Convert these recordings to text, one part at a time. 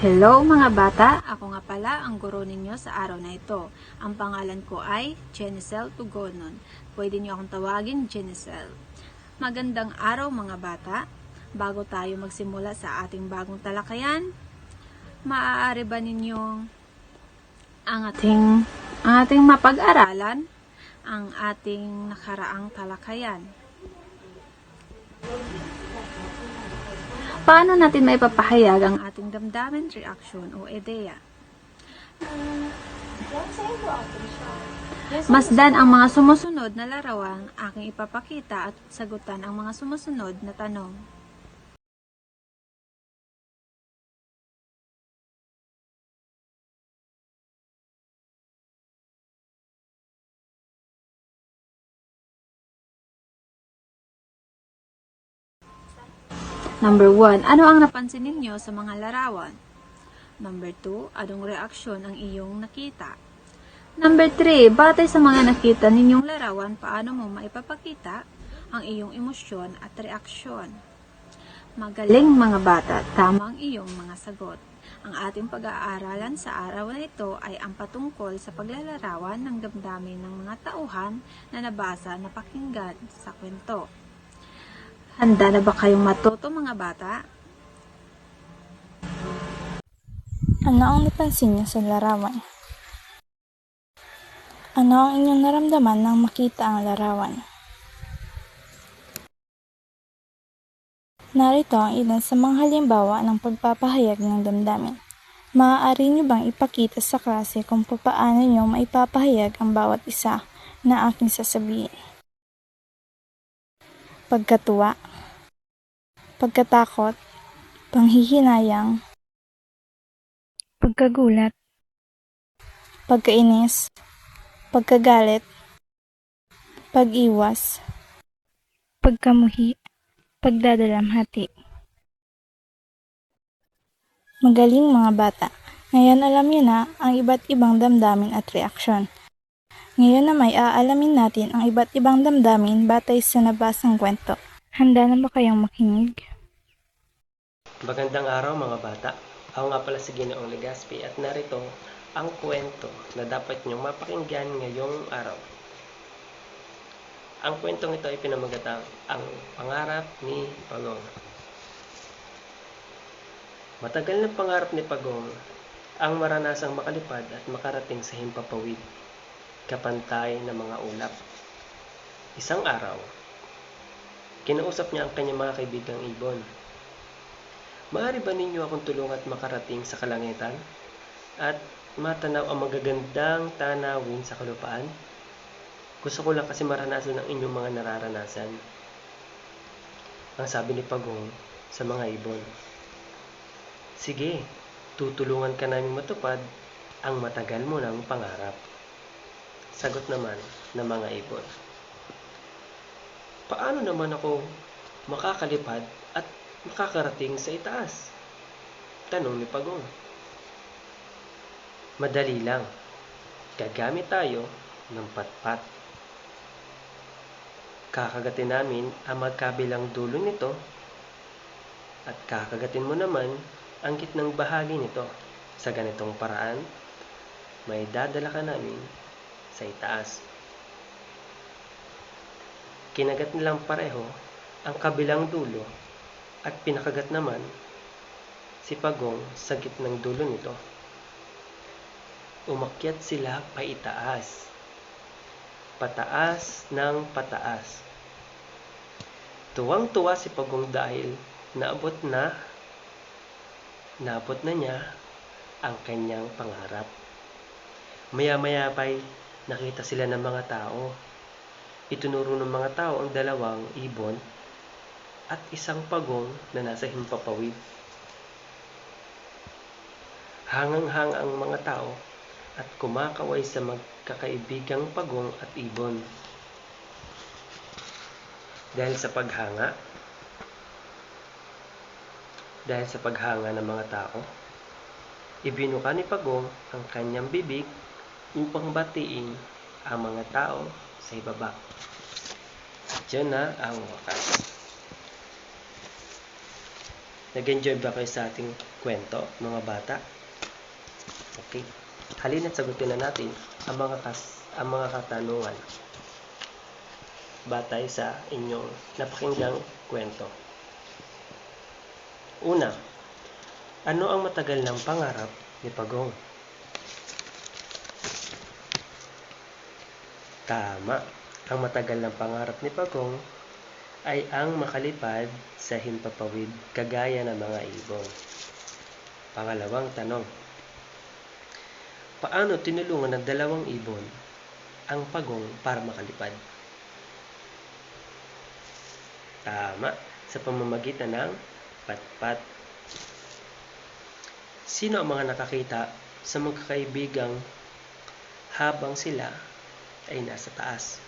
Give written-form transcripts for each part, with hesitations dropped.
Hello mga bata! Ako nga pala ang guro ninyo sa araw na ito. Ang pangalan ko ay Jenicel Tugonon. Pwede niyo akong tawagin Jenicel. Magandang araw mga bata! Bago tayo magsimula sa ating bagong talakayan, maaari ba ninyong ang ating mapag-aralan ang ating nakaraang talakayan? Paano natin maipapahayag ang ating damdamin, reaction o ideya? Masdan ang mga sumusunod na larawan, aking ipapakita at sagutan ang mga sumusunod na tanong. Number 1. Ano ang napansin ninyo sa mga larawan? Number 2. Anong reaksyon ang iyong nakita? Number 3. Batay sa mga nakita ninyong larawan, paano mo maipapakita ang iyong emosyon at reaksyon? Magaling mga bata, tama ang iyong mga sagot. Ang ating pag-aaralan sa araw na ito ay ang patungkol sa paglalarawan ng damdamin ng mga tauhan na nabasa na pakinggan sa kwento. Handa na ba kayong matuto mga bata? Ano ang napansin niyo sa larawan? Ano ang inyong naramdaman nang makita ang larawan? Narito ang ilan sa mga halimbawa ng pagpapahayag ng damdamin. Maaari niyo bang ipakita sa klase kung paano niyo maipapahayag ang bawat isa na aking sasabihin? Pagkatuwa, pagkatakot, panghihinayang, pagkagulat, pagkainis, pagkagalit, pag-iwas, pagkamuhi, pagdadalamhati. Magaling mga bata! Ngayon alam niyo na ang iba't ibang damdamin at reaksyon. Ngayon na may aalamin natin ang iba't ibang damdamin batay sa nabasang kwento. Handa na ba kayong makinig? Magandang araw mga bata. Ako nga pala si Ginoong Legaspi at narito ang kwento na dapat niyong mapakinggan ngayong araw. Ang kwentong ito ay pinamagatang ang pangarap ni Pagong. Matagal na pangarap ni Pagong ang maranasang makalipad at makarating sa himpapawid, kapantay ng mga ulap. Isang araw, kinausap niya ang kanyang mga kaibigang ibon. Maaari ba ninyo akong tulungan at makarating sa kalangitan at matanaw ang magagandang tanawin sa kalupaan? Gusto ko lang kasi maranasan ang inyong mga nararanasan. Ang sabi ni Pagong sa mga ibon. Sige, tutulungan ka namin matupad ang matagal mo ng pangarap. Sagot naman ng mga ibon. Paano naman ako makakalipad at makakarating sa itaas? Tanong ni Pagong. Madali lang. Gagamit tayo ng patpat. Kakagatin namin ang magkabilang dulo nito at kakagatin mo naman ang gitnang bahagi nito. Sa ganitong paraan, may dadala ka namin sa itaas. Kinagat nilang pareho ang kabilang dulo at pinakagat naman si Pagong sa gitnang dulo nito. Umakyat sila paitaas, pataas ng pataas. Tuwang-tuwa si Pagong dahil naabot na niya ang kanyang pangarap. Maya-maya pa'y nakita sila ng mga tao. Itinuro ng mga tao ang dalawang ibon at isang pagong na nasa himpapawid. Hangang-hanga ang mga tao at kumakaway sa magkakaibigang pagong at ibon. Dahil sa paghanga ng mga tao, ibinuka ni Pagong ang kanyang bibig upang batiin ang mga tao sa ibaba. At yun na ang wakas. Nag-enjoy ba kayo sa ating kwento, mga bata? Okay. Halina't sagutin na natin ang mga katanungan batay sa inyong napakinggang kwento. Una, ano ang matagal ng pangarap ni Pagong? Tama. Ang matagal ng pangarap ni Pagong ay ang makalipad sa himpapawid kagaya ng mga ibon. Pangalawang tanong. Paano tinulungan ng dalawang ibon ang Pagong para makalipad? Tama. Sa pamamagitan ng patpat. Sino ang mga nakakita sa magkakaibigang habang sila ay nasa taas?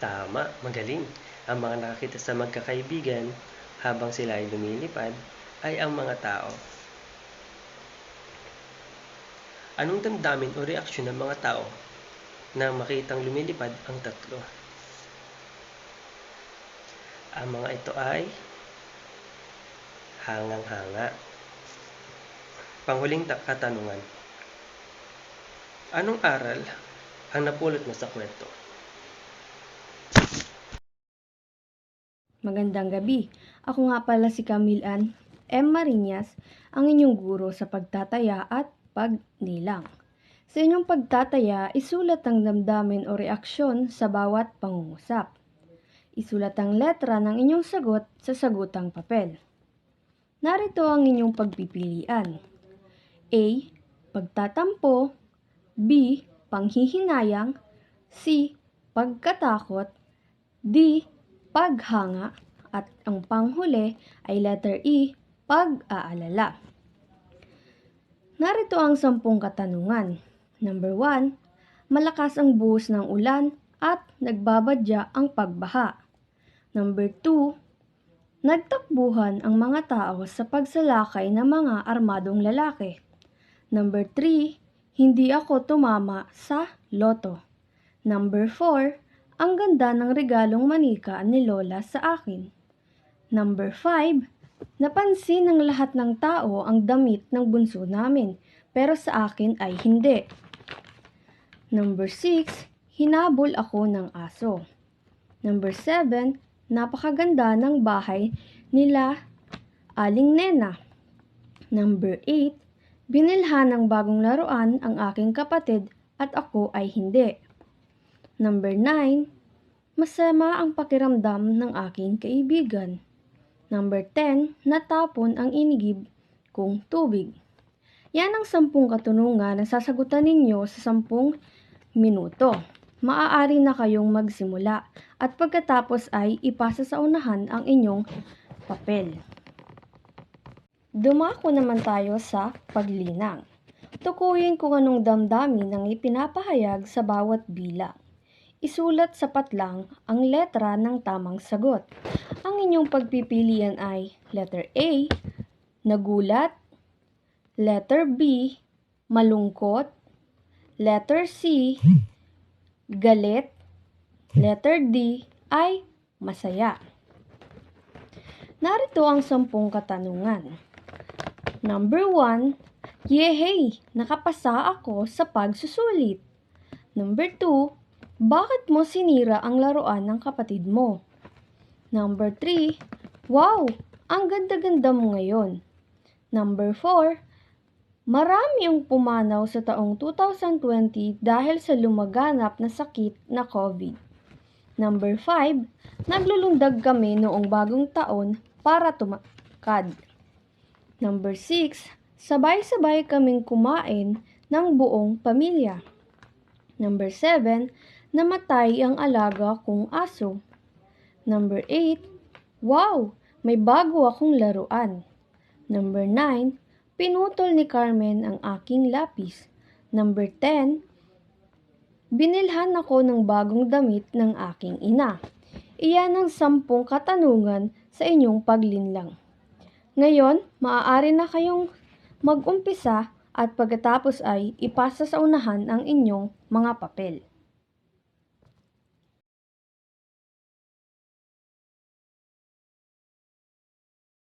Tama, magaling. Ang mga nakakita sa magkakaibigan habang sila ay lumilipad ay ang mga tao. Anong damdamin o reaksyon ng mga tao na makitang lumilipad ang tatlo? Ang mga ito ay hangang-hanga. Panghuling katanungan. Anong aral ang napulot mo sa kwento? Magandang gabi. Ako nga pala si Camille Ann M. Marinas, ang inyong guro sa pagtataya at pagnilang. Sa inyong pagtataya, isulat ang damdamin o reaksyon sa bawat pangungusap. Isulat ang letra ng inyong sagot sa sagutang papel. Narito ang inyong pagpipilian. A. Pagtatampo. B. Panghihinayang. C. Pagkatakot. D. Paghanga. At ang panghuli ay letter E. Pag-aalala. Narito ang 10 katanungan. Number 1. Malakas ang buhos ng ulan at nagbabadya ang pagbaha. Number 2. Nagtakbuhan ang mga tao sa pagsalakay ng mga armadong lalaki. Number 3. Hindi ako tumama sa loto. Number 4. Ang ganda ng regalong manika ni Lola sa akin. Number 5. Napansin ng lahat ng tao ang damit ng bunso namin, pero sa akin ay hindi. Number 6. Hinabol ako ng aso. Number 7. Napakaganda ng bahay nila Aling Nena. Number 8. Binilhan ng bagong laruan ang aking kapatid at ako ay hindi. Number 9. Masama ang pakiramdam ng aking kaibigan. Number 10. Natapon ang inigib kong tubig. Yan ang 10 katanungan na sasagutan ninyo sa 10 minuto. Maaari na kayong magsimula at pagkatapos ay ipasa sa unahan ang inyong papel. Dumako naman tayo sa paglinang. Tukuyin kung anong damdamin ang ipinapahayag sa bawat bilang. Isulat sa patlang ang letra ng tamang sagot. Ang inyong pagpipilian ay letter A, nagulat, letter B, malungkot, letter C, galit, letter D ay masaya. Narito ang 10 katanungan. Number 1, yehey, nakapasa ako sa pagsusulit. Number 2, bakit mo sinira ang laruan ng kapatid mo? Number 3, wow, ang ganda-ganda mo ngayon. Number 4, marami ang pumanaw sa taong 2020 dahil sa lumaganap na sakit na COVID. Number 5, naglulundag kami noong bagong taon para tumakad. Number 6, sabay-sabay kaming kumain ng buong pamilya. Number 7, namatay ang alaga kong aso. Number 8, wow, may bago akong laruan. Number 9, pinutol ni Carmen ang aking lapis. Number 10, binilhan ako ng bagong damit ng aking ina. Iyan ang 10 katanungan sa inyong paglinlang. Ngayon, maaari na kayong mag-umpisa at pagkatapos ay ipasa sa unahan ang inyong mga papel.